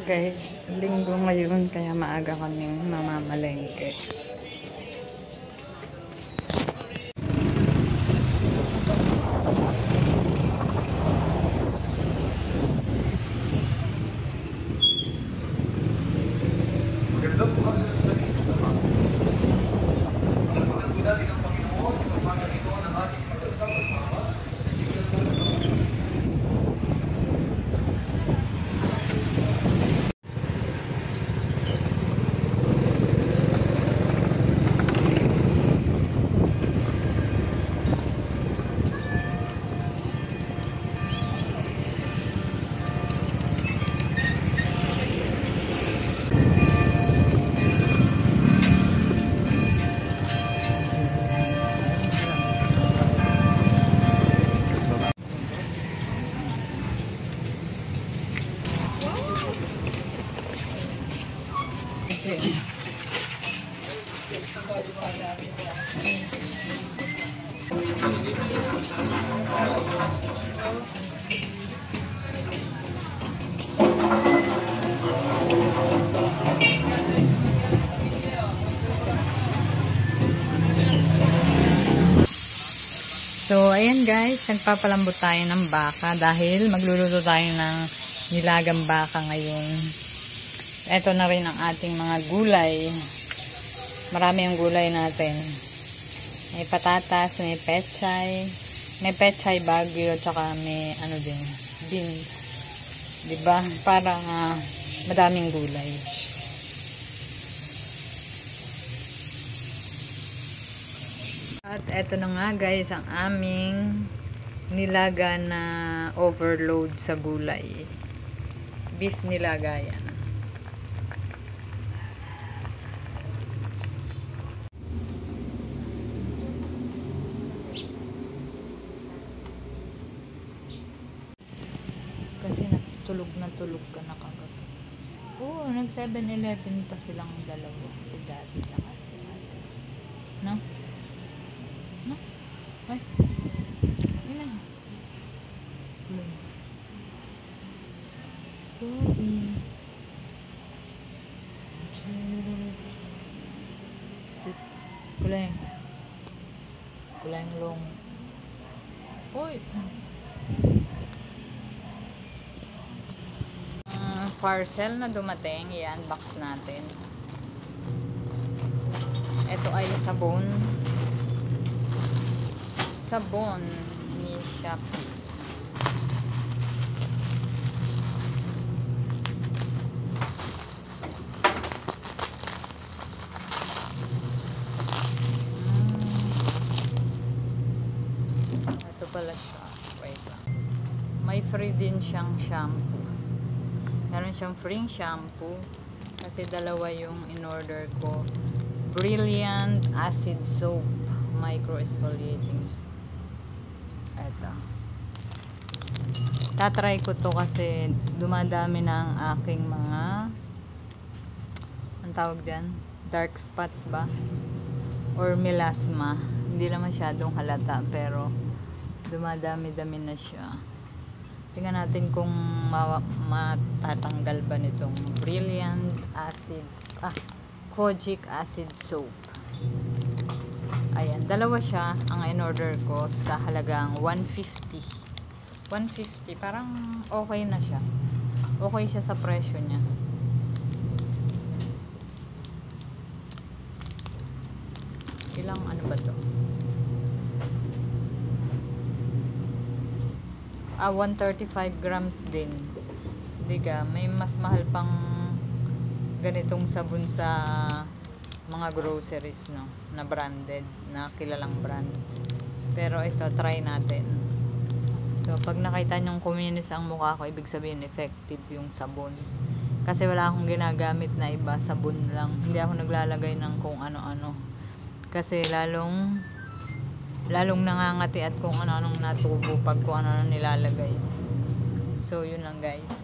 Guys, linggo ngayon kaya maaga kaming mamamalengke. So, ayan guys, nagpapalambot tayo ng baka dahil magluluto tayo ng nilagang baka ngayon. Ito na rin ang ating mga gulay. Marami yung gulay natin. May patatas, may pechay bagyo, tsaka may ano din, beans. Diba? Parang madaming gulay. At eto na nga guys, ang aming nilaga na overload sa gulay. Beef nilaga yan. Kasi tulog ka na kagabi. Oo, nag 7-Eleven pa silang dalawa. Si Daddy tsaka si Ate. No? No? Ay. Yun na. Kuleng. Kuleng long. Uy. Parcel na dumating. I-unbox natin. Ito ay sabon. Sabon ni Shopee. Ito pala siya. Wait lang. May free din siyang shampoo. Meron siyang free shampoo. Kasi dalawa yung in-order ko. Brilliant Acid Soap. Micro-exfoliating. Eto. Tatry ko to kasi dumadami na ang aking mga ang tawag dyan? Dark spots ba? Or melasma. Hindi na masyadong halata pero dumadami-dami na siya. Tingnan natin kung matatanggal ba nitong Brilliant Acid Kojic Acid Soap. Ayan, dalawa siya ang in-order ko sa halagang 150. 150, parang okay na siya. Okay siya sa presyo niya. Ilang ano ba to? 135 grams din. Diga, may mas mahal pang ganitong sabon sa mga groceries, no, na branded, na kilalang brand. Pero ito, try natin. So, pag nakita nyong kuminis ang mukha ko, ibig sabihin effective yung sabon. Kasi wala akong ginagamit na iba, sabon lang. Hindi ako naglalagay ng kung ano-ano. Kasi lalong nangangati at kung ano-anong natubo pag kung ano-ano nilalagay. So, yun lang guys.